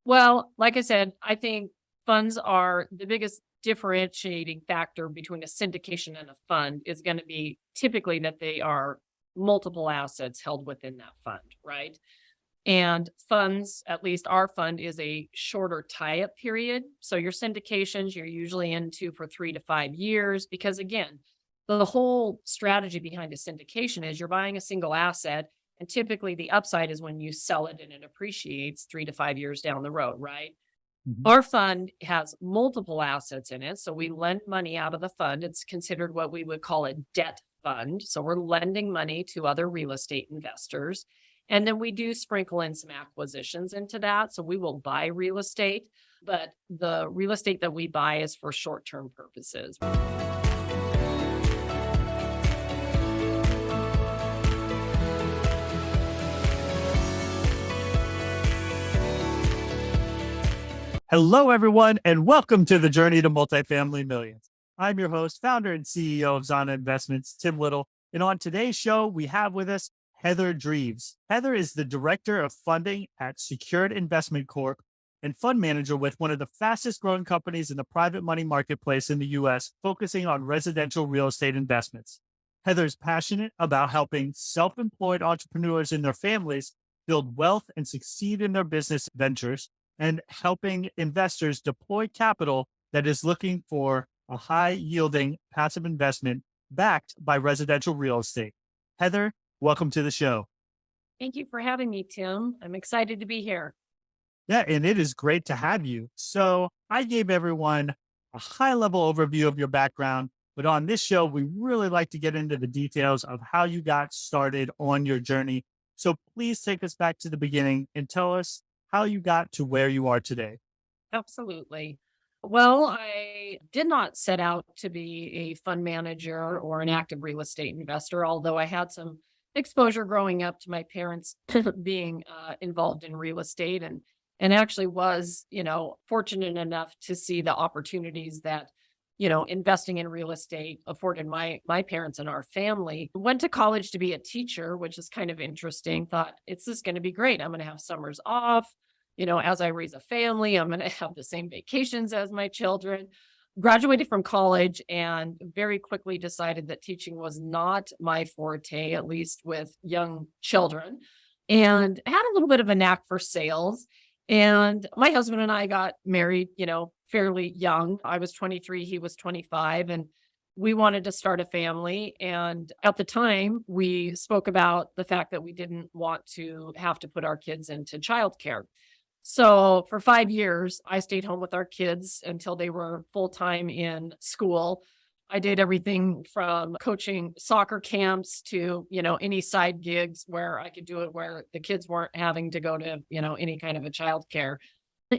Well, like I said, I think funds are the biggest differentiating factor between a syndication and a fund is going to be typically that they are multiple assets held within that fund, right? And funds, at least our fund, is a shorter tie-up period. So your syndications, you're usually into for 3 to 5 years because again, the whole strategy behind a syndication is you're buying a single asset, and typically the upside is when you sell it and it appreciates 3 to 5 years down the road, right? Mhm. Our fund has multiple assets in it. So we lend money out of the fund. It's considered what we would call a debt fund. So we're lending money to other real estate investors. And then we do sprinkle in some acquisitions into that. So we will buy real estate, but the real estate that we buy is for short term purposes. Hello, everyone, and welcome to the Journey to Multifamily Millions. I'm your host, founder, and CEO of Zana Investments, Tim Little. And on today's show, we have with us Heather Dreves. Heather is the Director of Funding at Secured Investment Corp and fund manager with one of the fastest growing companies in the private money marketplace in the U.S., focusing on residential real estate investments. Heather is passionate about helping self-employed entrepreneurs and their families build wealth and succeed in their business ventures, and helping investors deploy capital that is looking for a high yielding passive investment backed by residential real estate. Heather, welcome to the show. Thank you for having me, Tim. I'm excited to be here. Yeah, and it is great to have you. So I gave everyone a high level overview of your background, but on this show, we really like to get into the details of how you got started on your journey. So please take us back to the beginning and tell us how you got to where you are today. Absolutely. Well, I did not set out to be a fund manager or an active real estate investor, although I had some exposure growing up to my parents being involved in real estate and actually was, fortunate enough to see the opportunities that, investing in real estate afforded my parents and our family. Went to college to be a teacher, which is kind of interesting. Thought it's just going to be great. I'm going to have summers off. As I raise a family, I'm going to have the same vacations as my children. Graduated from college and very quickly decided that teaching was not my forte, at least with young children, and had a little bit of a knack for sales. And my husband and I got married, fairly young. I was 23, he was 25, and we wanted to start a family. And at the time, we spoke about the fact that we didn't want to have to put our kids into childcare. So for 5 years, I stayed home with our kids until they were full time in school. I did everything from coaching soccer camps to, any side gigs where I could do it where the kids weren't having to go to, any kind of a childcare.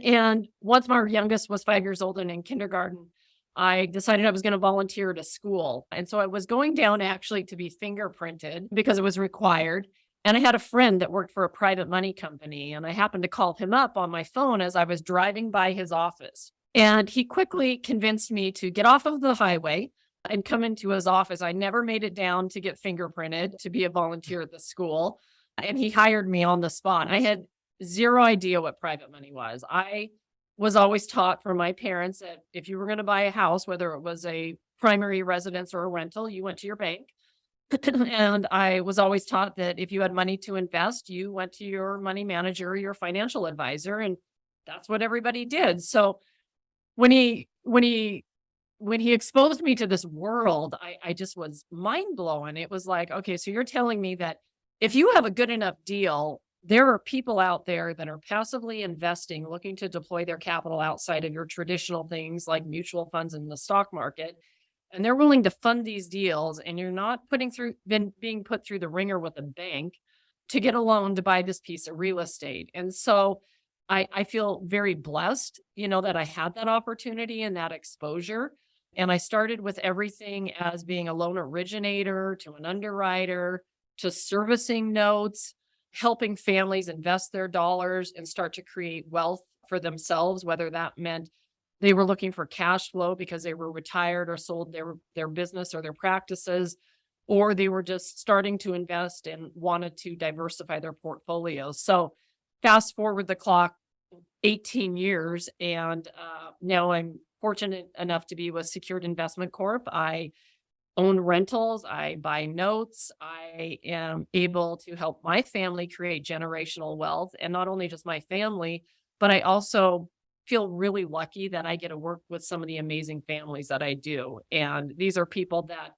And once my youngest was 5 years old and in kindergarten, I decided I was going to volunteer at a school. And so I was going down actually to be fingerprinted because it was required. And I had a friend that worked for a private money company, and I happened to call him up on my phone as I was driving by his office. And he quickly convinced me to get off of the highway and come into his office. I never made it down to get fingerprinted to be a volunteer at the school. And he hired me on the spot. I had zero idea what private money was. I was always taught from my parents that if you were going to buy a house, whether it was a primary residence or a rental, you went to your bank. And I was always taught that if you had money to invest, you went to your money manager or your financial advisor, and that's what everybody did. So when he exposed me to this world, I just was mind blown. It was like, okay, so you're telling me that if you have a good enough deal, there are people out there that are passively investing, looking to deploy their capital outside of your traditional things like mutual funds in the stock market. And they're willing to fund these deals, and you're not being put through the ringer with a bank to get a loan to buy this piece of real estate. And so I feel very blessed, that I had that opportunity and that exposure. And I started with everything as being a loan originator to an underwriter to servicing notes, helping families invest their dollars and start to create wealth for themselves, whether that meant they were looking for cash flow because they were retired or sold their business or their practices, or they were just starting to invest and wanted to diversify their portfolios. So fast forward the clock 18 years. And now I'm fortunate enough to be with Secured Investment Corp. I own rentals, I buy notes, I am able to help my family create generational wealth. And not only just my family, but I also feel really lucky that I get to work with some of the amazing families that I do. And these are people that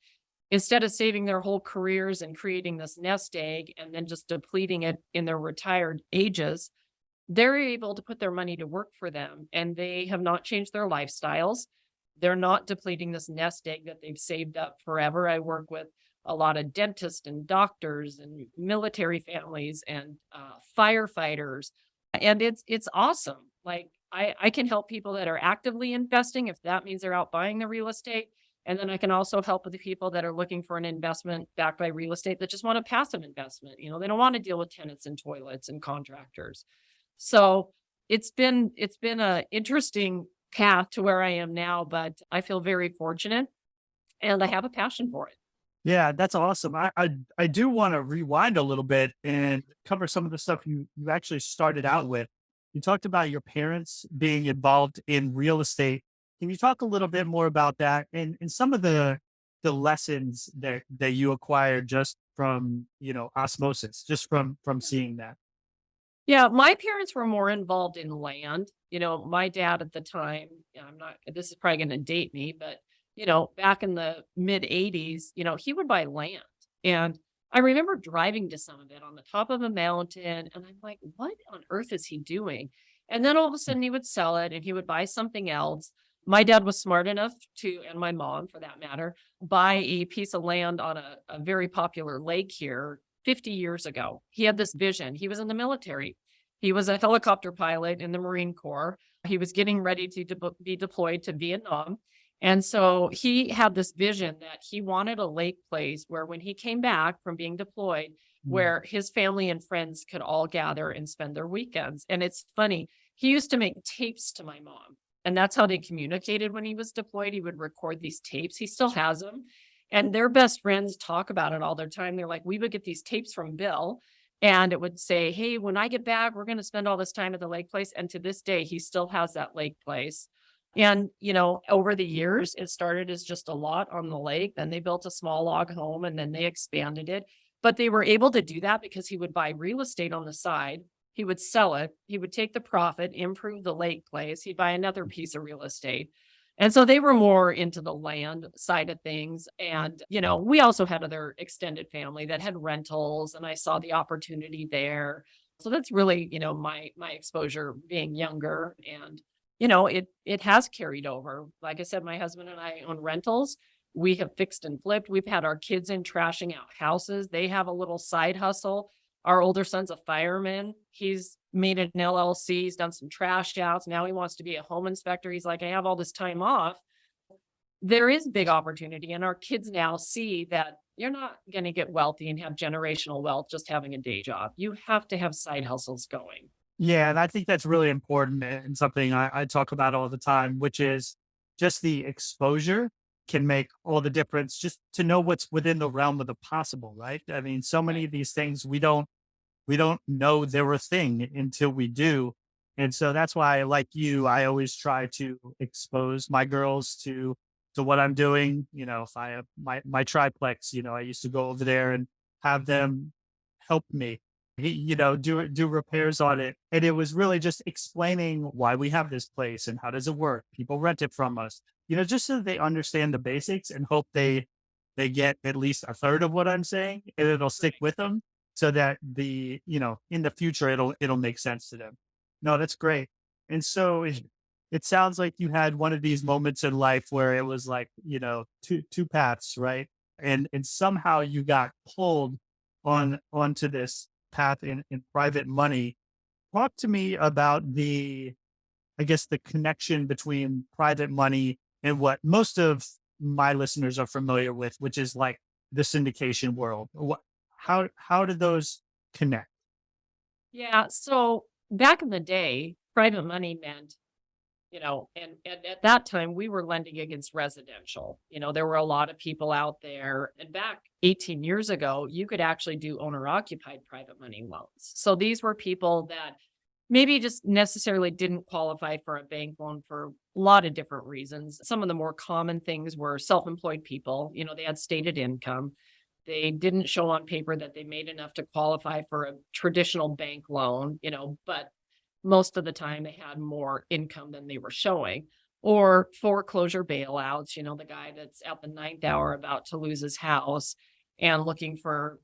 instead of saving their whole careers and creating this nest egg and then just depleting it in their retired ages, they're able to put their money to work for them, and they have not changed their lifestyles. They're not depleting this nest egg that they've saved up forever. I work with a lot of dentists and doctors and military families and firefighters, and it's awesome. Like I can help people that are actively investing if that means they're out buying the real estate, and then I can also help with the people that are looking for an investment backed by real estate that just want a passive investment. They don't want to deal with tenants and toilets and contractors. So it's been a interesting path to where I am now, but I feel very fortunate and I have a passion for it. Yeah, that's awesome. I do want to rewind a little bit and cover some of the stuff you actually started out with. You talked about your parents being involved in real estate. Can you talk a little bit more about that and some of the lessons that you acquired just from, osmosis, just from seeing that? Yeah, my parents were more involved in land. My dad at the time, yeah, this is probably going to date me, but back in the mid 80s, he would buy land. And I remember driving to some of it on the top of a mountain. And I'm like, what on earth is he doing? And then all of a sudden he would sell it and he would buy something else. My dad was smart enough to, and my mom for that matter, buy a piece of land on a very popular lake here 50 years ago. He had this vision. He was in the military. He was a helicopter pilot in the Marine Corps. He was getting ready to be deployed to Vietnam. And so he had this vision that he wanted a lake place where when he came back from being deployed, Mm. where his family and friends could all gather and spend their weekends. And it's funny, he used to make tapes to my mom. And that's how they communicated when he was deployed. He would record these tapes. He still has them. And their best friends talk about it all the time. They're like, we would get these tapes from Bill, and it would say, hey, when I get back, we're going to spend all this time at the lake place. And to this day, he still has that lake place. And, over the years, it started as just a lot on the lake. Then they built a small log home and then they expanded it. But they were able to do that because he would buy real estate on the side. He would sell it. He would take the profit, improve the lake place. He'd buy another piece of real estate. And so they were more into the land side of things. And, we also had other extended family that had rentals, and I saw the opportunity there. So that's really, my exposure being younger. And, it has carried over. Like I said, my husband and I own rentals. We have fixed and flipped. We've had our kids in trashing out houses. They have a little side hustle. Our older son's a fireman. He's made an LLC. He's done some trash outs. Now he wants to be a home inspector. He's like, I have all this time off. There is big opportunity. And our kids now see that you're not going to get wealthy and have generational wealth just having a day job. You have to have side hustles going. Yeah, and I think that's really important and something I talk about all the time, which is just the exposure can make all the difference just to know what's within the realm of the possible, right? I mean, so many Right. of these things we don't know they're a thing until we do. And so that's why, like you, I always try to expose my girls to what I'm doing. If I have my triplex, I used to go over there and have them help me, do repairs on it. And it was really just explaining why we have this place and how does it work. People rent it from us, just so they understand the basics and hope they get at least a third of what I'm saying and it'll stick Right. with them so that in the future it'll make sense to them. No, that's great. And so it sounds like you had one of these moments in life where it was like, two paths, right? And somehow you got pulled onto this path in private money. Talk to me about I guess the connection between private money and what most of my listeners are familiar with, which is like the syndication world. How did those connect? Yeah. So back in the day, private money meant, and at that time we were lending against residential. There were a lot of people out there. And back 18 years ago, you could actually do owner occupied private money loans. So these were people that maybe just necessarily didn't qualify for a bank loan for a lot of different reasons. Some of the more common things were self-employed people, they had stated income. They didn't show on paper that they made enough to qualify for a traditional bank loan, but most of the time they had more income than they were showing. Or foreclosure bailouts, the guy that's at the ninth hour about to lose his house and looking for,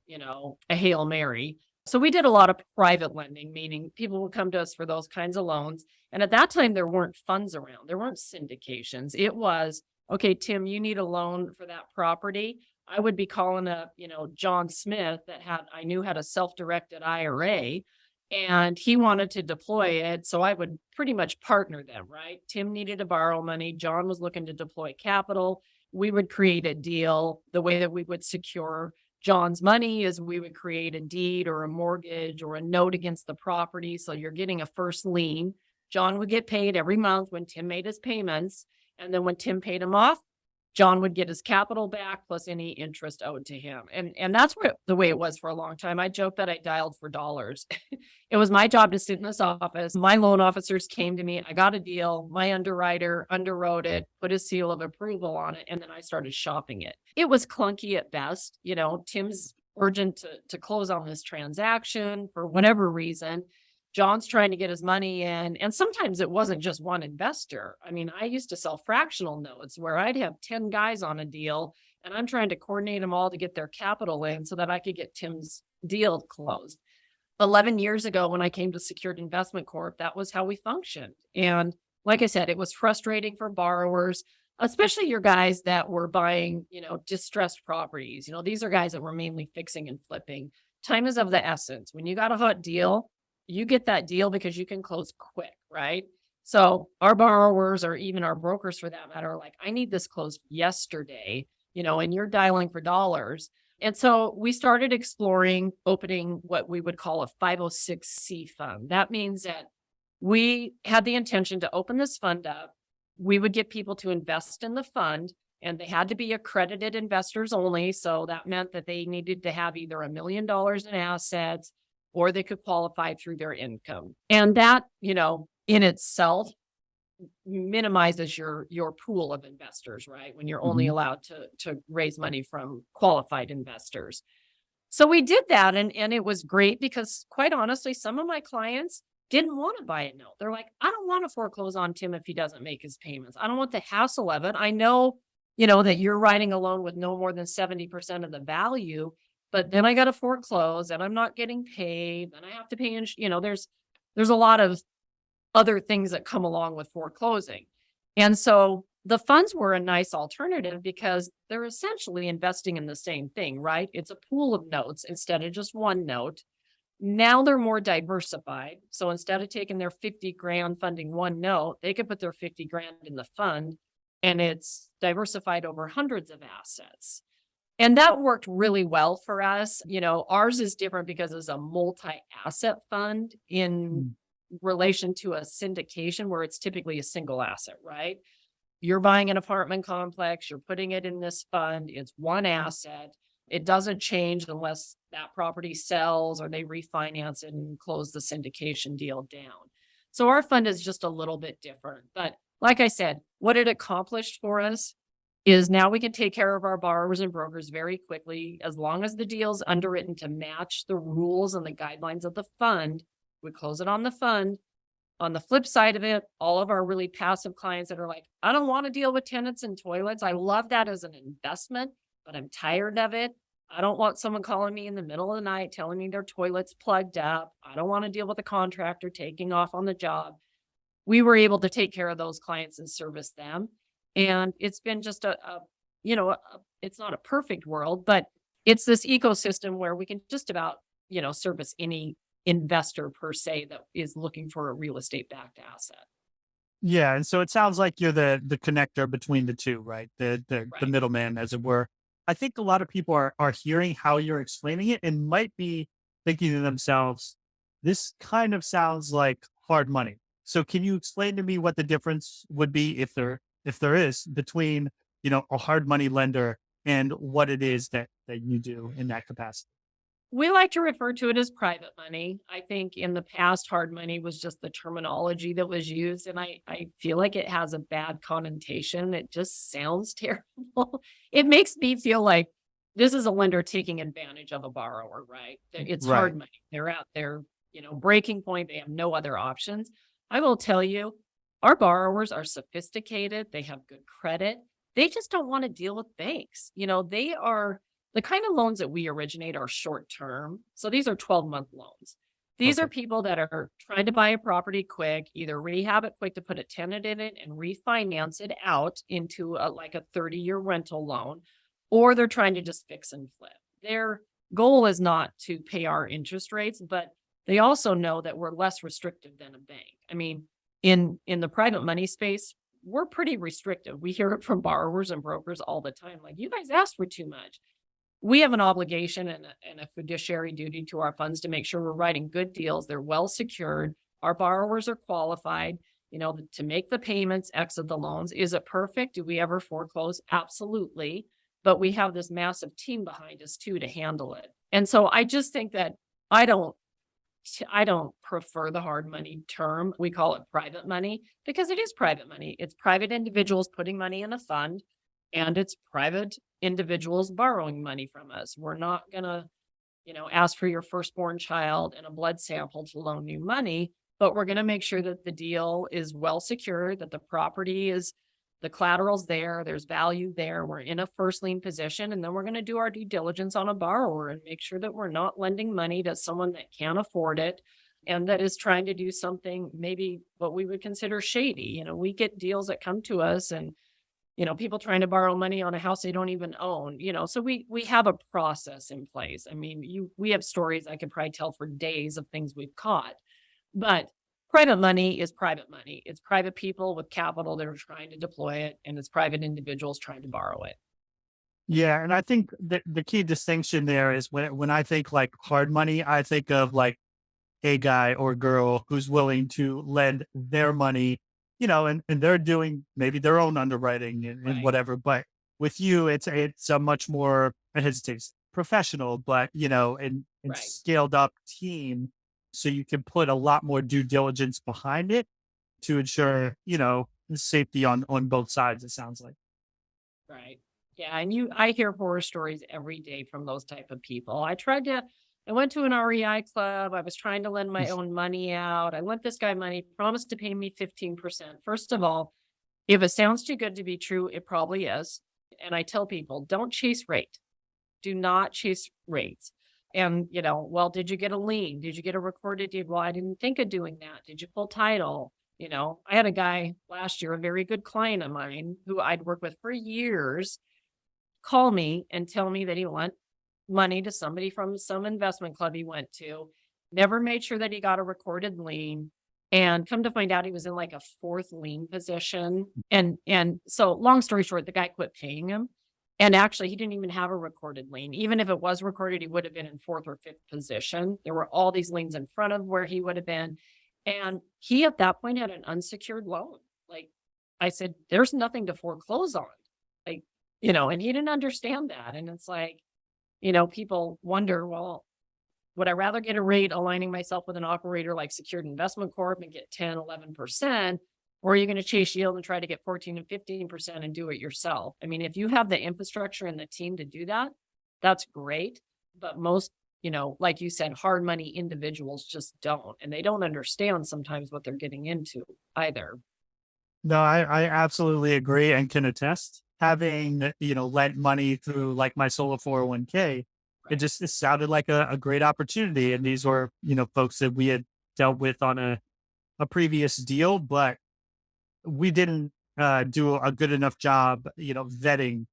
a Hail Mary. So we did a lot of private lending, meaning people would come to us for those kinds of loans. And at that time, there weren't funds around. There weren't syndications. It was, okay, Tim, you need a loan for that property. I would be calling up, John Smith I knew had a self-directed IRA and he wanted to deploy it. So I would pretty much partner them, right? Tim needed to borrow money. John was looking to deploy capital. We would create a deal. The way that we would secure John's money is we would create a deed or a mortgage or a note against the property. So you're getting a first lien. John would get paid every month when Tim made his payments. And then when Tim paid him off, John would get his capital back plus any interest owed to him. And that's the way it was for a long time. I joke that I dialed for dollars. It was my job to sit in this office. My loan officers came to me. I got a deal. My underwriter underwrote it, put his seal of approval on it, and then I started shopping it. It was clunky at best. Tim's urgent to close on this transaction for whatever reason. John's trying to get his money in. And sometimes it wasn't just one investor. I mean, I used to sell fractional notes where I'd have 10 guys on a deal and I'm trying to coordinate them all to get their capital in so that I could get Tim's deal closed. 11 years ago, when I came to Secured Investment Corp, that was how we functioned. And like I said, it was frustrating for borrowers, especially your guys that were buying, distressed properties. These are guys that were mainly fixing and flipping. Time is of the essence. When you got a hot deal, you get that deal because you can close quick, right? So our borrowers or even our brokers for that matter are like, I need this closed yesterday, and you're dialing for dollars. And so we started exploring opening what we would call a 506c fund. That means that we had the intention to open this fund up. We would get people to invest in the fund and they had to be accredited investors only. So that meant that they needed to have either $1 million in assets or they could qualify through their income. And that, in itself minimizes your pool of investors, right? When you're only allowed to raise money from qualified investors. So we did that and it was great because quite honestly, some of my clients didn't want to buy a note. They're like, I don't want to foreclose on Tim if he doesn't make his payments. I don't want the hassle of it. I know, that you're writing a loan with no more than 70% of the value. But then I got to foreclose and I'm not getting paid. Then I have to pay, there's a lot of other things that come along with foreclosing. And so the funds were a nice alternative because they're essentially investing in the same thing, right? It's a pool of notes instead of just one note. Now they're more diversified. So instead of taking their 50 grand funding one note, they could put their 50 grand in the fund and it's diversified over hundreds of assets. And that worked really well for us. Ours is different because it's a multi-asset fund in relation to a syndication where it's typically a single asset, right? You're buying an apartment complex, you're putting it in this fund, it's one asset. It doesn't change unless that property sells or they refinance it and close the syndication deal down. So our fund is just a little bit different. But like I said, what it accomplished for us is now we can take care of our borrowers and brokers very quickly. As long as the deal's underwritten to match the rules and the guidelines of the fund, we close it on the fund. On the flip side of it, all of our really passive clients that are like, I don't want to deal with tenants and toilets. I love that as an investment, but I'm tired of it. I don't want someone calling me in the middle of the night telling me their toilet's plugged up. I don't want to deal with a contractor taking off on the job. We were able to take care of those clients and service them. And it's been just it's not a perfect world, but it's this ecosystem where we can just about, service any investor per se that is looking for a real estate backed asset. Yeah. And so it sounds like you're the connector between the two, right? The Right. middleman, as it were. I think a lot of people are hearing how you're explaining it and might be thinking to themselves, this kind of sounds like hard money. So can you explain to me what the difference would be if there is between, a hard money lender and what it is that you do in that capacity? We like to refer to it as private money. I think in the past, hard money was just the terminology that was used, and I feel like it has a bad connotation. It just sounds terrible. It makes me feel like this is a lender taking advantage of a borrower, right? It's Right. hard money. They're at their, breaking point. They have no other options. I will tell you, our borrowers are sophisticated. They have good credit. They just don't want to deal with banks. They are the kind of loans that we originate are short term. So these are 12-month loans. These are Okay. people that are trying to buy a property quick, either rehab it quick to put a tenant in it and refinance it out into like a 30-year rental loan, or they're trying to just fix and flip. Their goal is not to pay our interest rates, but they also know that we're less restrictive than a bank. I mean, in the private money space, we're pretty restrictive. We hear it from borrowers and brokers all the time, like, you guys ask for too much. We have an obligation and a fiduciary duty to our funds to make sure we're writing good deals. They're well secured. Our borrowers are qualified, to make the payments, exit the loans. Is it perfect? Do we ever foreclose? Absolutely. But we have this massive team behind us too to handle it. And so I just think that I don't I don't prefer the hard money term. We call it private money because it is private money. It's private individuals putting money in a fund, and it's private individuals borrowing money from us. We're not going to, ask for your firstborn child and a blood sample to loan you money, but we're going to make sure that the deal is well secured, that the property is the collateral's there, there's value there, we're in a first lien position, and then we're going to do our due diligence on a borrower and make sure that we're not lending money to someone that can't afford it and that is trying to do something maybe what we would consider shady. We get deals that come to us and people trying to borrow money on a house they don't even own, so we have a process in place. I mean, we have stories I could probably tell for days of things we've caught, but private money is private money. It's private people with capital that are trying to deploy it, and it's private individuals trying to borrow it. Yeah, and I think the key distinction there is when I think like hard money, I think of like a guy or girl who's willing to lend their money, and they're doing maybe their own underwriting and Right, whatever. But with you, it's a much more, I hesitate to say professional, but and right. scaled up team. So you can put a lot more due diligence behind it to ensure, safety on both sides, it sounds like. Right. Yeah, and I hear horror stories every day from those type of people. I went to an REI club. I was trying to lend my own money out. I lent this guy money, promised to pay me 15%. First of all, if it sounds too good to be true, it probably is. And I tell people, don't chase rate. Do not chase rates. And, well, did you get a lien? Did you get a recorded deed? Well, I didn't think of doing that. Did you pull title? I had a guy last year, a very good client of mine who I'd worked with for years, call me and tell me that he lent money to somebody from some investment club he went to, never made sure that he got a recorded lien. And come to find out he was in like a fourth lien position. And so long story short, the guy quit paying him. And actually he didn't even have a recorded lien. Even if it was recorded, he would have been in fourth or fifth position. There were all these liens in front of where he would have been. And he at that point had an unsecured loan. Like I said, there's nothing to foreclose on. Like, and he didn't understand that. And it's like, people wonder, well, would I rather get a rate aligning myself with an operator like Secured Investment Corp and get 10, 11%? Or are you going to chase yield and try to get 14 and 15% and do it yourself? I mean, if you have the infrastructure and the team to do that, that's great. But most, like you said, hard money individuals just don't. And they don't understand sometimes what they're getting into either. No, I absolutely agree and can attest. Having, lent money through like my solo 401k, Right. it sounded like a great opportunity. And these were, folks that we had dealt with on a previous deal, but we didn't do a good enough job, vetting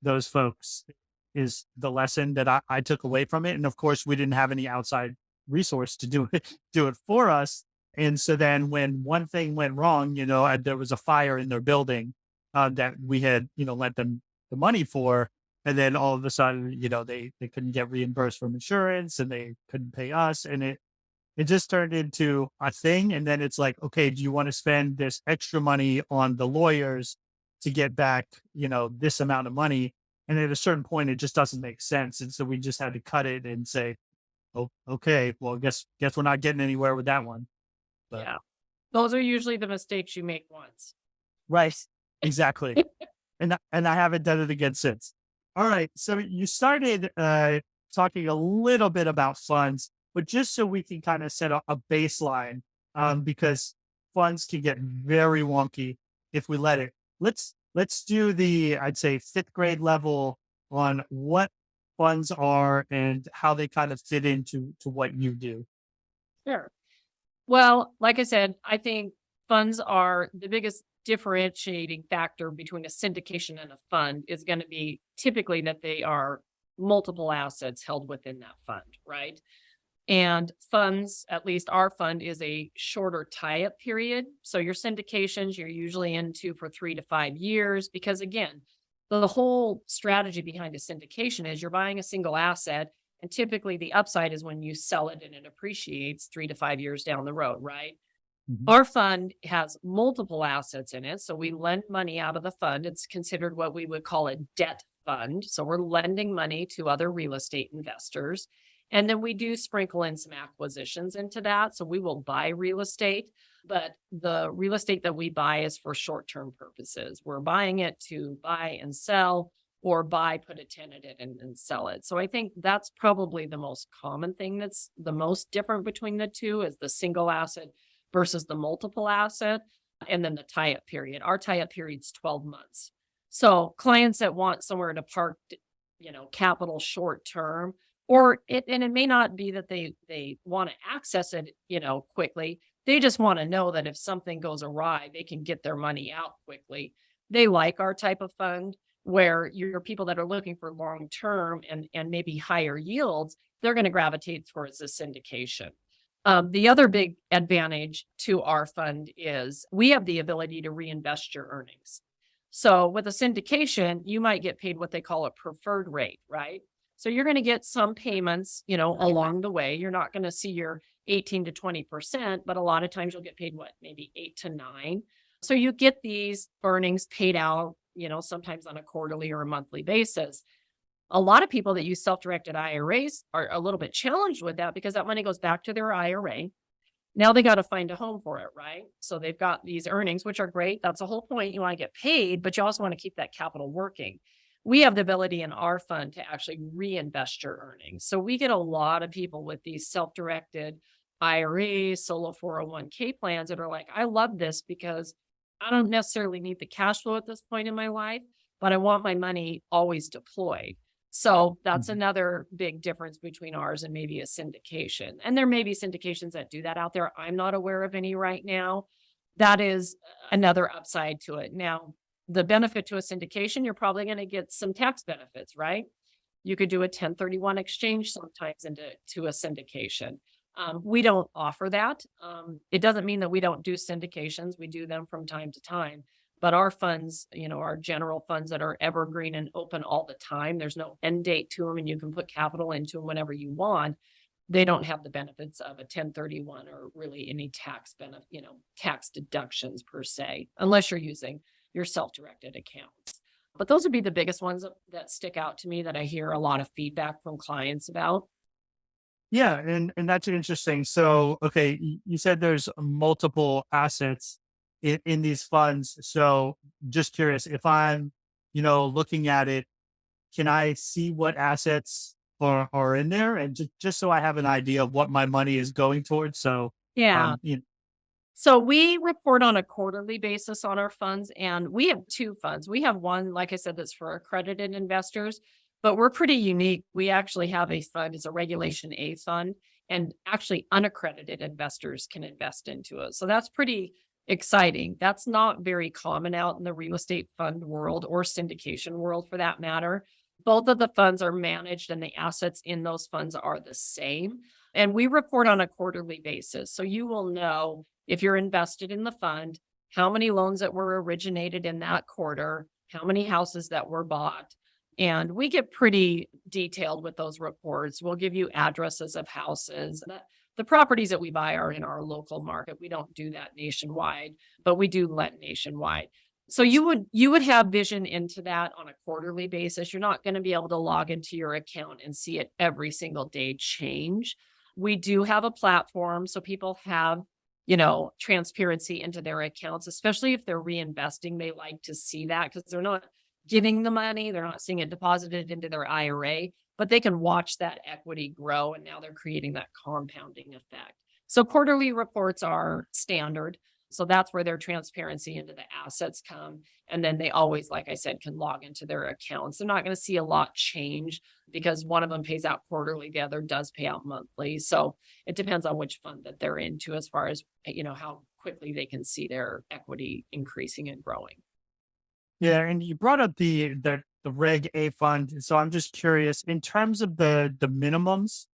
those folks is the lesson that I took away from it. And of course, we didn't have any outside resource to do it, do it for us. And so then when one thing went wrong, there was a fire in their building that we had, lent them the money for. And then all of a sudden, they couldn't get reimbursed from insurance and they couldn't pay us. And it just turned into a thing. And then it's like, okay, do you want to spend this extra money on the lawyers to get back, this amount of money? And at a certain point, it just doesn't make sense. And so we just had to cut it and say, Oh, okay. Well, guess we're not getting anywhere with that one. But Yeah. Those are usually the mistakes you make once. right, exactly. And I haven't done it again since. All right. So you started talking a little bit about funds, but just so we can kind of set a baseline, because funds can get very wonky if we let it. Let's do the, I'd say, fifth grade level on what funds are and how they kind of fit into what you do. Sure. Well, like I said, I think funds are the biggest differentiating factor between a syndication and a fund is going to be typically that they are multiple assets held within that fund, right? And funds, at least our fund, is a shorter tie-up period. So your syndications, you're usually into for 3 to 5 years because again, the whole strategy behind a syndication is you're buying a single asset and typically the upside is when you sell it and it appreciates 3 to 5 years down the road, right? Mhm. Our fund has multiple assets in it. So we lend money out of the fund. It's considered what we would call a debt fund. So we're lending money to other real estate investors. And then we do sprinkle in some acquisitions into that. So we will buy real estate, but the real estate that we buy is for short term purposes. We're buying it to buy and sell or buy, put a tenant in and sell it. So I think that's probably the most common thing that's the most different between the two is the single asset versus the multiple asset and then the tie-up period. Our tie-up period's 12 months. So clients that want somewhere to park, capital short term, and it may not be that they want to access it, quickly. They just want to know that if something goes awry, they can get their money out quickly. They like our type of fund where you're people that are looking for long term and maybe higher yields, they're going to gravitate towards the syndication. The other big advantage to our fund is we have the ability to reinvest your earnings. So with a syndication, you might get paid what they call a preferred rate, right? So you're going to get some payments, along the way. You're not going to see your 18 to 20%, but a lot of times you'll get paid what, maybe 8 to 9. So you get these earnings paid out, sometimes on a quarterly or a monthly basis. A lot of people that use self-directed IRAs are a little bit challenged with that because that money goes back to their IRA. Now they got to find a home for it, right? So they've got these earnings, which are great. That's the whole point. You want to get paid, but you also want to keep that capital working. We have the ability in our fund to actually reinvest your earnings. So we get a lot of people with these self-directed IRAs, solo 401k plans that are like, I love this because I don't necessarily need the cash flow at this point in my life, but I want my money always deployed. So that's Mhm. another big difference between ours and maybe a syndication. And there may be syndications that do that out there. I'm not aware of any right now. That is another upside to it. Now, the benefit to a syndication, you're probably going to get some tax benefits, right? You could do a 1031 exchange sometimes into a syndication. We don't offer that. It doesn't mean that we don't do syndications. We do them from time to time. But our funds, our general funds that are evergreen and open all the time, there's no end date to them and you can put capital into them whenever you want. They don't have the benefits of a 1031 or really any tax benefit, tax deductions per se, unless you're using your self-directed accounts. But those would be the biggest ones that stick out to me that I hear a lot of feedback from clients about. Yeah, and that's interesting. So, okay, you said there's multiple assets in these funds. So, just curious, if I'm, looking at it, can I see what assets are in there, and just so I have an idea of what my money is going towards? So, Yeah. um, you, So we report on a quarterly basis on our funds, and we have two funds. We have one, like I said, that's for accredited investors, but we're pretty unique. We actually have a fund, it's a Regulation A fund, and actually unaccredited investors can invest into it. So that's pretty exciting. That's not very common out in the real estate fund world or syndication world for that matter. Both of the funds are managed and the assets in those funds are the same. And we report on a quarterly basis. So you will know if you're invested in the fund, how many loans that were originated in that quarter, how many houses that were bought. And we get pretty detailed with those reports. We'll give you addresses of houses. The properties that we buy are in our local market. We don't do that nationwide, but we do lend nationwide. So you would have vision into that on a quarterly basis. You're not going to be able to log into your account and see it every single day change. We do have a platform so people have, transparency into their accounts, especially if they're reinvesting. They like to see that because they're not giving the money, they're not seeing it deposited into their IRA, but they can watch that equity grow and now they're creating that compounding effect. So quarterly reports are standard. So that's where their transparency into the assets come. And then they always, like I said, can log into their accounts. They're not going to see a lot change because one of them pays out quarterly, the other does pay out monthly. So it depends on which fund that they're into as far as, how quickly they can see their equity increasing and growing. Yeah, and you brought up the Reg A fund. So I'm just curious in terms of the minimums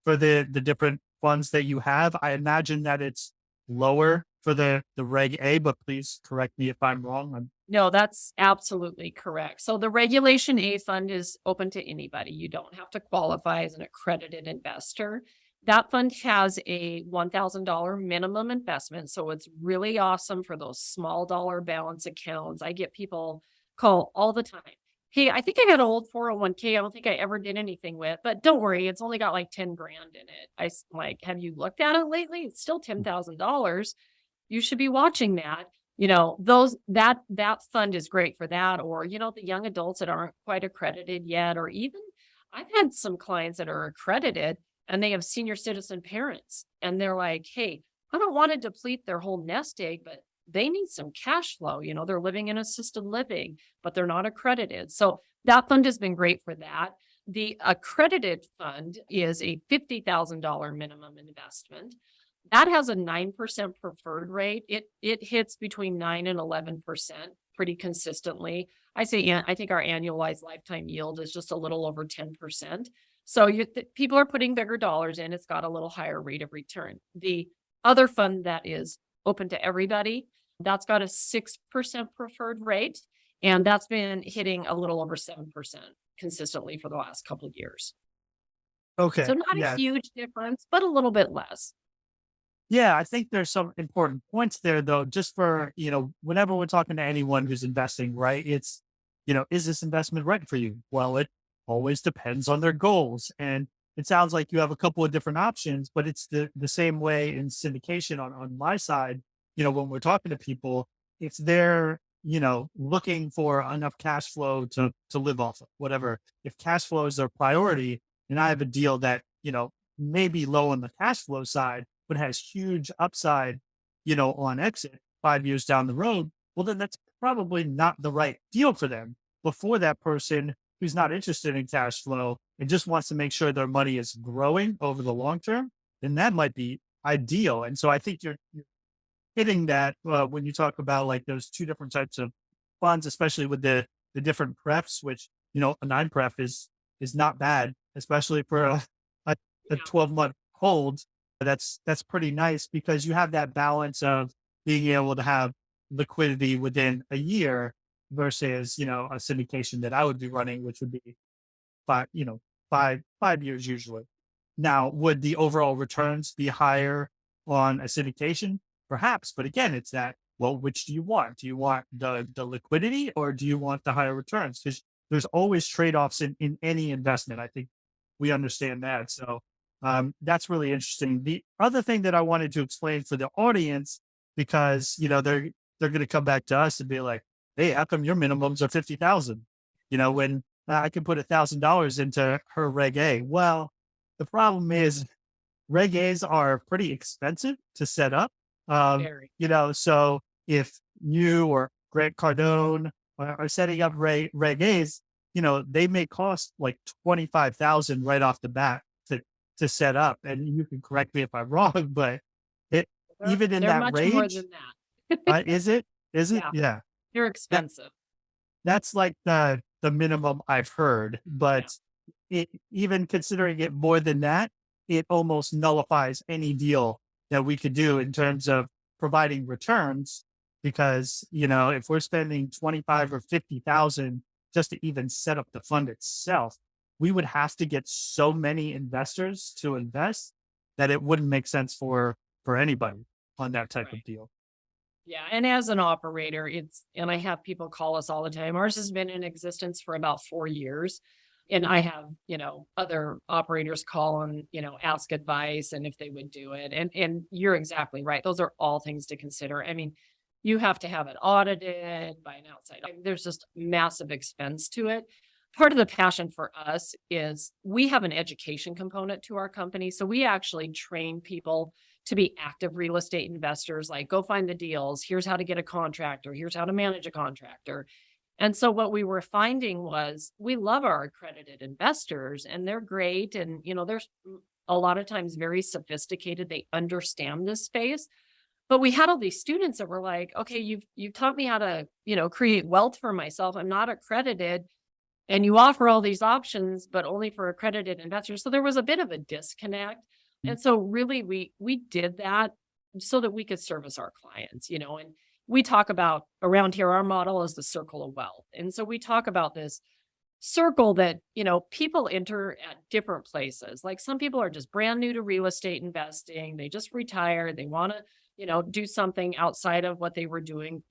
for the different funds that you have. I imagine that it's lower for the Reg A, but please correct me if I'm wrong. No, that's absolutely correct. So the Regulation A fund is open to anybody. You don't have to qualify as an accredited investor. That fund has a $1,000 minimum investment. So it's really awesome for those small dollar balance accounts. I get people call all the time. Hey, I think I got an old 401k. I don't think I ever did anything with, but don't worry, it's only got like 10 grand in it. Like, have you looked at it lately? It's still $10,000. You should be watching that. That fund is great for that. Or, the young adults that aren't quite accredited yet, or even I've had some clients that are accredited and they have senior citizen parents and they're like, hey, I don't want to deplete their whole nest egg, but they need some cash flow. They're living in assisted living, but they're not accredited. So that fund has been great for that. The accredited fund is a $50,000 minimum investment. That has a 9% preferred rate. It hits between 9 and 11% pretty consistently. I think our annualized lifetime yield is just a little over 10%. So people are putting bigger dollars in. It's got a little higher rate of return. The other fund that is open to everybody, that's got a 6% preferred rate, and that's been hitting a little over 7% consistently for the last couple of years. So Okay. not a Yeah. huge difference, but a little bit less. Yeah, I think there's some important points there though, just for, whenever we're talking to anyone who's investing, right? It's, is this investment right for you? Well, it always depends on their goals. And it sounds like you have a couple of different options, but it's the same way in syndication on my side, when we're talking to people, if they're, looking for enough cash flow to live off of, whatever. If cash flow is their priority, and I have a deal that, may be low on the cash flow side, but has huge upside, on exit 5 years down the road, well, then that's probably not the right deal for them. But for that person who's not interested in cash flow and just wants to make sure their money is growing over the long term, then that might be ideal. And so I think you're hitting that when you talk about like those two different types of funds, especially with the different prefs, which, a 9 pref is not bad, especially for a, a Yeah. 12-month hold. That's pretty nice because you have that balance of being able to have liquidity within a year versus, a syndication that I would be running, which would be five, 5 years usually. Now, would the overall returns be higher on a syndication? Perhaps, but again, it's that, well, which do you want? Do you want the liquidity or do you want the higher returns? Because there's always trade-offs in any investment. I think we understand that. So that's really interesting. The other thing that I wanted to explain for the audience, because they're going to come back to us and be like, "Hey, how come your minimums are 50,000? When I can put $1,000 into her Reg A." Well, the problem is Reg A's are pretty expensive to set up. Very. So if you or Grant Cardone are setting up Reg A's, they may cost like 25,000 right off the bat to set up. And you can correct me if I'm wrong, but it even in They're that much more range, than that. is it? Is it? Yeah, Yeah. they're That expensive. that's like the minimum I've heard, Yeah, but even considering it more than that, it almost nullifies any deal that we could do in terms of providing returns. Because, if we're spending 25 or 50,000 just to even set up the fund itself, we would have to get so many investors to invest that it wouldn't make sense for anybody on that type right. of deal. Yeah. And as an operator, and I have people call us all the time. Ours has been in existence for about 4 years. And I have, other operators call and, ask advice and if they would do it. And you're exactly right. Those are all things to consider. I mean, you have to have it audited by an outside. There's just massive expense to it. Part of the passion for us is we have an education component to our company. So we actually train people to be active real estate investors, like go find the deals. Here's how to get a contractor. Here's how to manage a contractor. And so what we were finding was we love our accredited investors and they're great. And, they're a lot of times very sophisticated. They understand this space. But we had all these students that were like, okay, you've taught me how to, create wealth for myself. I'm not accredited. And you offer all these options, but only for accredited investors. So there was a bit of a disconnect. And so really we did that so that we could service our clients, and we talk about around here, our model is the circle of wealth. And so we talk about this circle that, people enter at different places. Like some people are just brand new to real estate investing. They just retired. They want to, do something outside of what they were doing,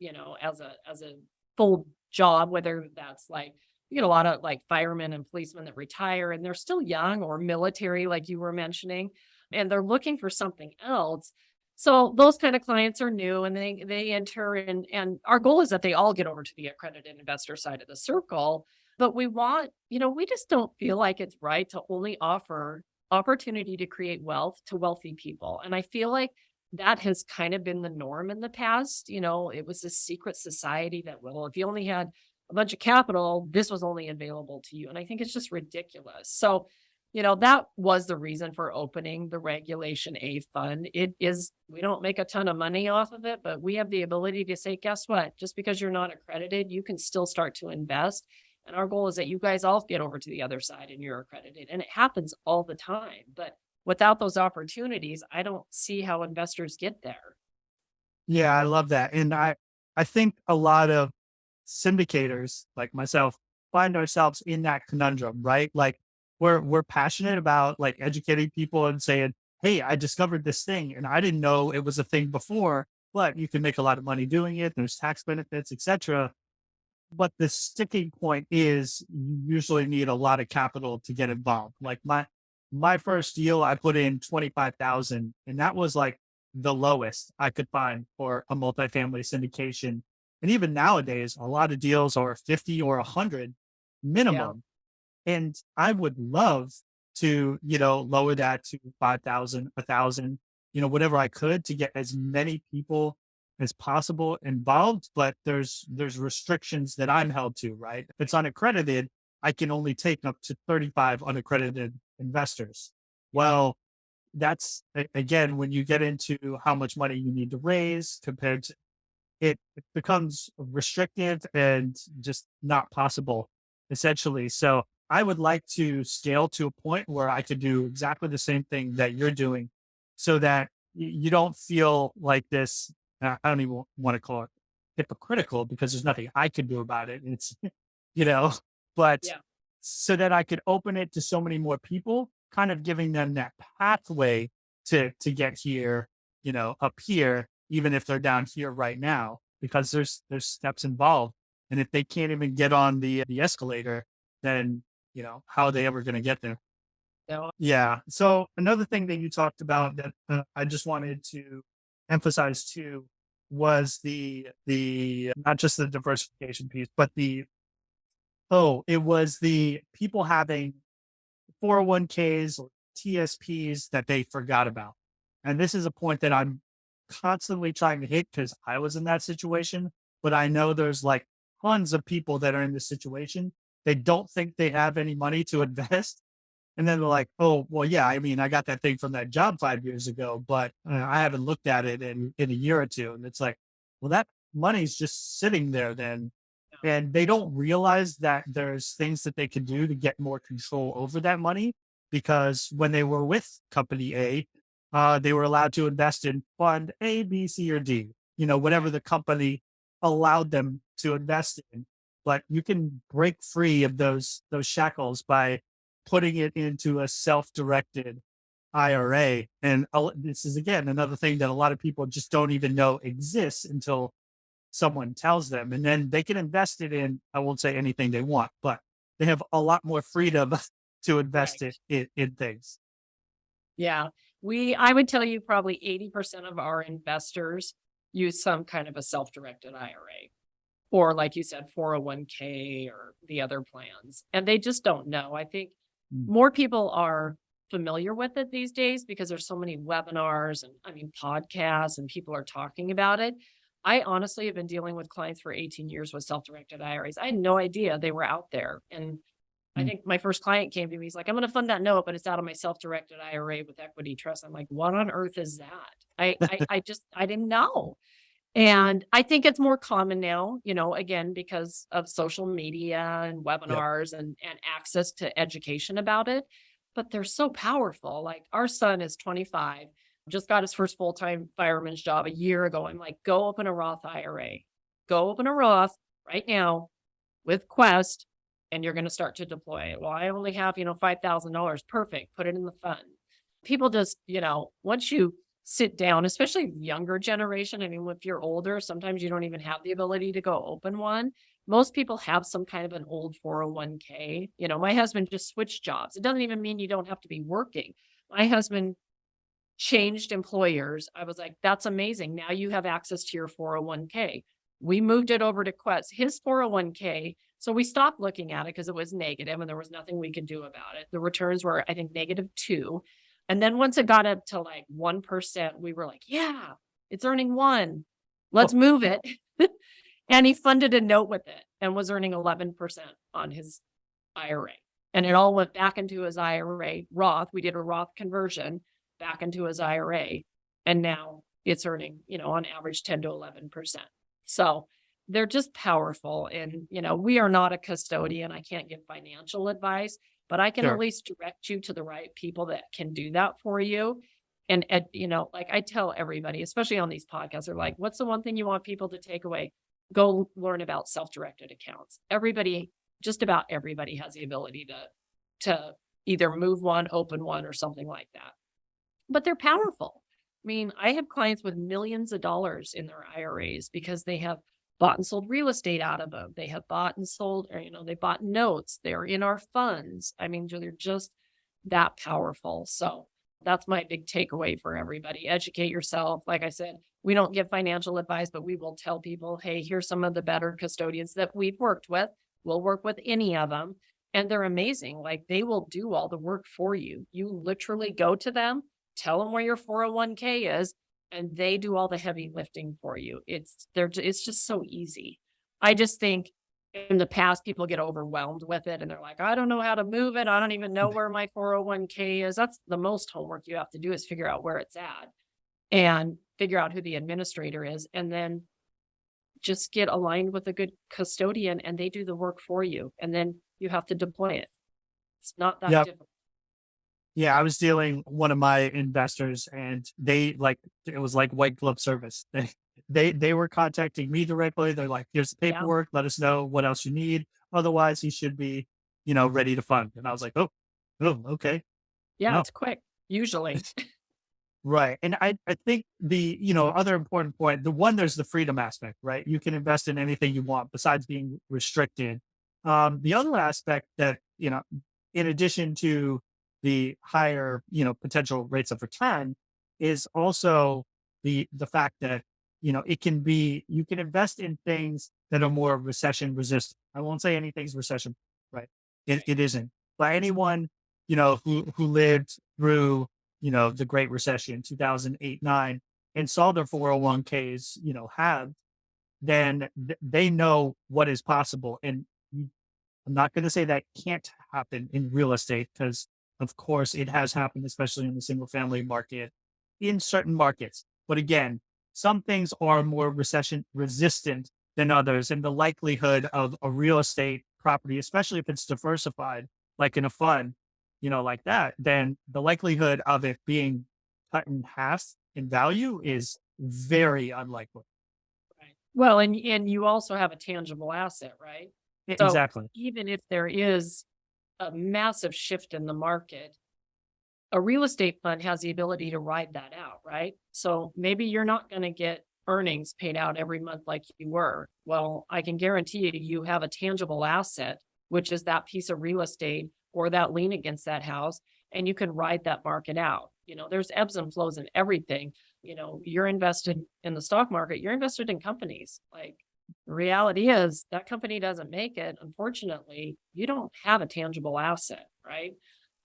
as a full job, whether that's like, you get a lot of like firemen and policemen that retire and they're still young, or military, like you were mentioning, and they're looking for something else. So those kind of clients are new and they enter, and our goal is that they all get over to the accredited investor side of the circle. But we want, we just don't feel like it's right to only offer opportunity to create wealth to wealthy people. And I feel like that has kind of been the norm in the past. It was a secret society that, well, if you only had a bunch of capital, this was only available to you. And I think it's just ridiculous. So, that was the reason for opening the Regulation A fund. We don't make a ton of money off of it, but we have the ability to say, guess what? Just because you're not accredited, you can still start to invest. And our goal is that you guys all get over to the other side and you're accredited. And it happens all the time. But without those opportunities, I don't see how investors get there. Yeah, I love that. And I think a lot of syndicators like myself find ourselves in that conundrum, right? Like we're passionate about like educating people and saying, hey, I discovered this thing and I didn't know it was a thing before, but you can make a lot of money doing it. There's tax benefits, etc. But the sticking point is you usually need a lot of capital to get involved. Like my first deal, I put in 25,000, and that was like the lowest I could find for a multifamily syndication. And even nowadays, a lot of deals are 50 or 100 Yeah. minimum. And I would love to, lower that to 5,000, 1,000, whatever I could to get as many people as possible involved. But there's restrictions that I'm held to, right? If it's unaccredited, I can only take up to 35 unaccredited investors. Well, that's again, when you get into how much money you need to raise compared to it becomes restrictive and just not possible, essentially. So I would like to scale to a point where I could do exactly the same thing that you're doing so that you don't feel like this. I don't even want to call it hypocritical because there's nothing I could do about it. It's, you know, but Yeah. so that I could open it to so many more people, kind of giving them that pathway to get here, up here, even if they're down here right now, because there's steps involved. And if they can't even get on the escalator, then how are they ever going to get there? So Yeah. So another thing that you talked about that I just wanted to emphasize too was the not just the diversification piece, but it was the people having 401ks or TSPs that they forgot about. And this is a point that I'm constantly trying to hit because I was in that situation, but I know there's like tons of people that are in this situation. They don't think they have any money to invest. And then they're like, oh, well, yeah, I mean, I got that thing from that job 5 years ago, but I haven't looked at it in a year or two. And it's like, well, that money's just sitting there then. And they don't realize that there's things that they can do to get more control over that money. Because when they were with company A, they were allowed to invest in fund A, B, C, or D, whatever the company allowed them to invest in. But you can break free of those shackles by putting it into a self-directed IRA. And this is, again, another thing that a lot of people just don't even know exists until someone tells them. And then they can invest it in, I won't say anything they want, but they have a lot more freedom to invest Right. it in things. Yeah. I would tell you probably 80% of our investors use some kind of a self-directed IRA or, like you said, 401k or the other plans. And they just don't know. I think Mm. more people are familiar with it these days because there's so many webinars and podcasts and people are talking about it. I honestly have been dealing with clients for 18 years with self-directed IRAs. I had no idea they were out there. And I Mm. think my first client came to me, he's like, I'm going to fund that note, but it's out of my self-directed IRA with equity trust. I'm like, what on earth is that? I didn't know. And I think it's more common now, again, because of social media and Yep. webinars and access to education about it. But they're so powerful. Like our son is 25, just got his first full-time fireman's job a year ago. I'm like, go open a Roth IRA. Go open a Roth right now with Quest, and you're going to start to deploy it. Well, I only have, $5,000. Perfect. Put it in the fund. People just, once you sit down, especially younger generation. I mean, if you're older, sometimes you don't even have the ability to go open one. Most people have some kind of an old 401k. My husband just switched jobs. It doesn't even mean you don't have to be working. My husband changed employers. I was like, that's amazing. Now you have access to your 401k. We moved it over to Quest, his 401k. So we stopped looking at it because it was negative and there was nothing we could do about it. The returns were, I think, -2. And then once it got up to like 1%, we were like, yeah, it's earning 1. Let's Oh, move it. And he funded a note with it and was earning 11% on his IRA. And it all went back into his IRA Roth. We did a Roth conversion back into his IRA. And now it's earning, on average 10 to 11%. So they're just powerful. And, we are not a custodian. I can't give financial advice, but I can at sure. least direct you to the right people that can do that for you. And, like I tell everybody, especially on these podcasts, they're like, what's the one thing you want people to take away? Go learn about self-directed accounts. Just about everybody has the ability to either move one, open one, or something like that. But they're powerful. I mean, I have clients with millions of dollars in their IRAs because they have bought and sold real estate out of them. They have bought and sold, or, they bought notes. They're in our funds. I mean, they're just that powerful. So that's my big takeaway for everybody. Educate yourself. Like I said, we don't give financial advice, but we will tell people, hey, here's some of the better custodians that we've worked with. We'll work with any of them. And they're amazing. Like they will do all the work for you. You literally go to them, tell them where your 401k is, and they do all the heavy lifting for you. It's just so easy. I just think in the past, people get overwhelmed with it and they're like, I don't know how to move it. I don't even know where my 401k is. That's the most homework you have to do is figure out where it's at and figure out who the administrator is. And then just get aligned with a good custodian and they do the work for you. And then you have to deploy it. It's not that Yep. difficult. Yeah, I was dealing one of my investors, and it was like white glove service. They were contacting me directly. They're like, "Here's the Yeah. paperwork. Let us know what else you need. Otherwise, he should be, ready to fund." And I was like, "Oh, okay, Yeah. no, It's quick, usually. right." And I think the other important point, the one, there's the freedom aspect, right? You can invest in anything you want besides being restricted. The other aspect that in addition to the higher, potential rates of return is also the fact that, you can invest in things that are more recession resistant. I won't say anything's recession, right? It isn't. But anyone, who lived through, the Great Recession, 2008, 9, and saw their 401ks, have, then they know what is possible. And I'm not going to say that can't happen in real estate because, of course, it has happened, especially in the single family market in certain markets. But again, some things are more recession resistant than others. And the likelihood of a real estate property, especially if it's diversified, like in a fund, like that, then the likelihood of it being cut in half in value is very unlikely. Right. Well, and you also have a tangible asset, right? So Exactly. even if there is a massive shift in the market, A real estate fund has the ability to ride that out, right? So maybe you're not going to get earnings paid out every month like you were. Well, I can guarantee you, you have a tangible asset, which is that piece of real estate or that lien against that house, and you can ride that market out. There's ebbs and flows in everything. You're invested in the stock market, you're invested in companies. Like, the reality is that company doesn't make it. Unfortunately, you don't have a tangible asset, right?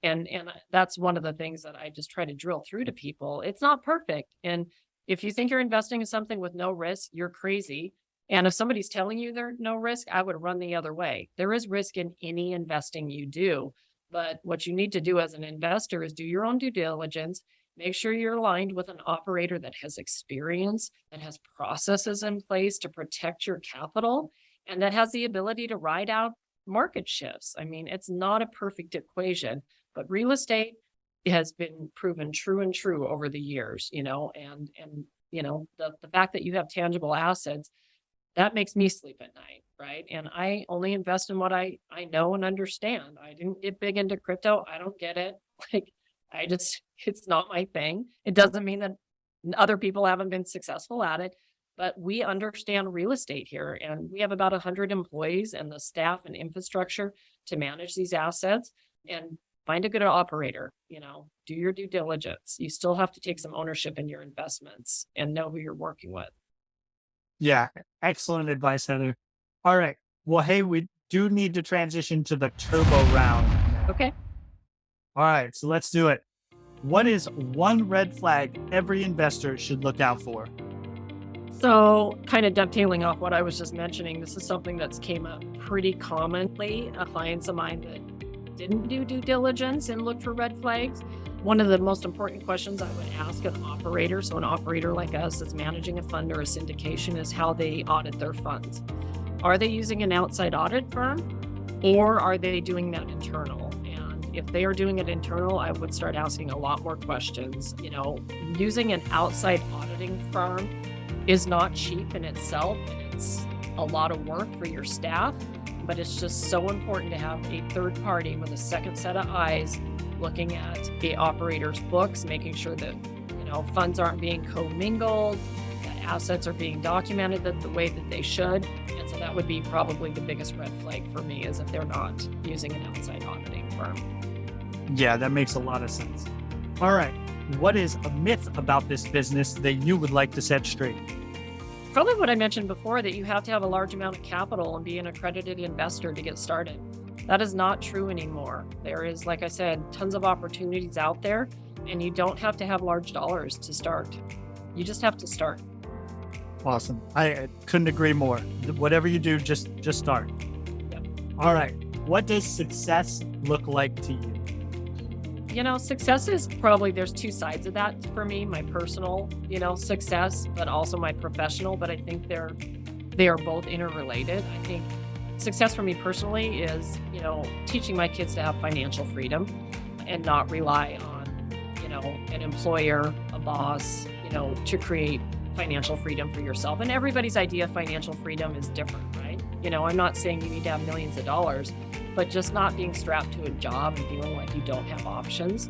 And that's one of the things that I just try to drill through to people. It's not perfect. And if you think you're investing in something with no risk, you're crazy. And if somebody's telling you there's no risk, I would run the other way. There is risk in any investing you do. But what you need to do as an investor is do your own due diligence. Make sure you're aligned with an operator that has experience, that has processes in place to protect your capital, and that has the ability to ride out market shifts. I mean, it's not a perfect equation, but real estate has been proven true and true over the years, the fact that you have tangible assets, that makes me sleep at night, right? And I only invest in what I know and understand. I didn't get big into crypto. I don't get it. Like, it's not my thing. It doesn't mean that other people haven't been successful at it, but we understand real estate here, and we have about 100 employees and the staff and infrastructure to manage these assets. And find a good operator, do your due diligence. You still have to take some ownership in your investments and know who you're working with. Yeah, excellent advice, Heather. All right. Well, hey, we do need to transition to the turbo round. Okay. All right, so let's do it. What is one red flag every investor should look out for? So, kind of dovetailing off what I was just mentioning, this is something that's came up pretty commonly. Clients of mine that didn't do due diligence and look for red flags. One of the most important questions I would ask an operator, so an operator like us that's managing a fund or a syndication, is how they audit their funds. Are they using an outside audit firm, or are they doing that internal? And if they are doing it internal, I would start asking a lot more questions. Using an outside auditing firm is not cheap in itself. It's a lot of work for your staff, but it's just so important to have a third party with a second set of eyes looking at the operator's books, making sure that funds aren't being commingled, that assets are being documented the way that they should. And so that would be probably the biggest red flag for me, is if they're not using an outside auditing firm. Yeah, that makes a lot of sense. All right. What is a myth about this business that you would like to set straight? Probably what I mentioned before, that you have to have a large amount of capital and be an accredited investor to get started. That is not true anymore. There is, like I said, tons of opportunities out there, and you don't have to have large dollars to start. You just have to start. Awesome. I couldn't agree more. Whatever you do, just start. Yep. All right. What does success look like to you? Success is probably, there's two sides of that for me, my personal, success, but also my professional. But I think they are both interrelated. I think success for me personally is, teaching my kids to have financial freedom and not rely on, an employer, a boss, to create financial freedom for yourself. And everybody's idea of financial freedom is different, right? I'm not saying you need to have millions of dollars, but just not being strapped to a job and feeling like you don't have options.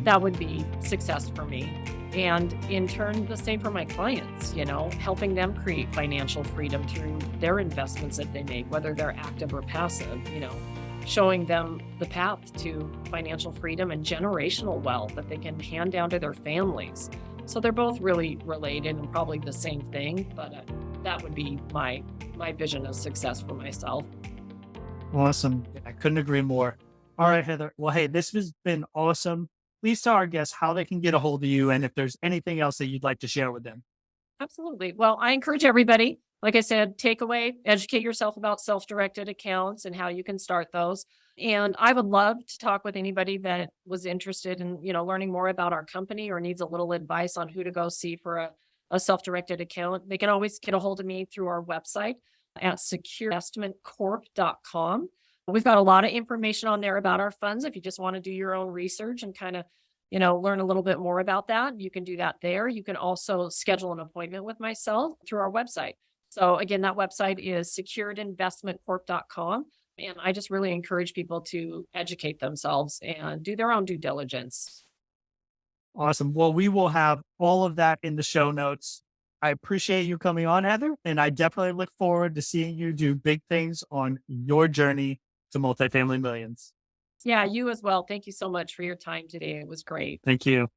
That would be success for me. And in turn, the same for my clients, helping them create financial freedom through their investments that they make, whether they're active or passive, showing them the path to financial freedom and generational wealth that they can hand down to their families. So they're both really related and probably the same thing, but that would be my vision of success for myself. Awesome. I couldn't agree more. All right, Heather. Well, hey, this has been awesome. Please tell our guests how they can get a hold of you and if there's anything else that you'd like to share with them. Absolutely. Well, I encourage everybody, like I said, takeaway, educate yourself about self-directed accounts and how you can start those. And I would love to talk with anybody that was interested in, learning more about our company or needs a little advice on who to go see for a self-directed account. They can always get a hold of me through our website at securedinvestmentcorp.com. We've got a lot of information on there about our funds. If you just want to do your own research and kind of, learn a little bit more about that, you can do that there. You can also schedule an appointment with myself through our website. So again, that website is securedinvestmentcorp.com. And I just really encourage people to educate themselves and do their own due diligence. Awesome. Well, we will have all of that in the show notes. I appreciate you coming on, Heather, and I definitely look forward to seeing you do big things on your journey to multifamily millions. Yeah, you as well. Thank you so much for your time today. It was great. Thank you.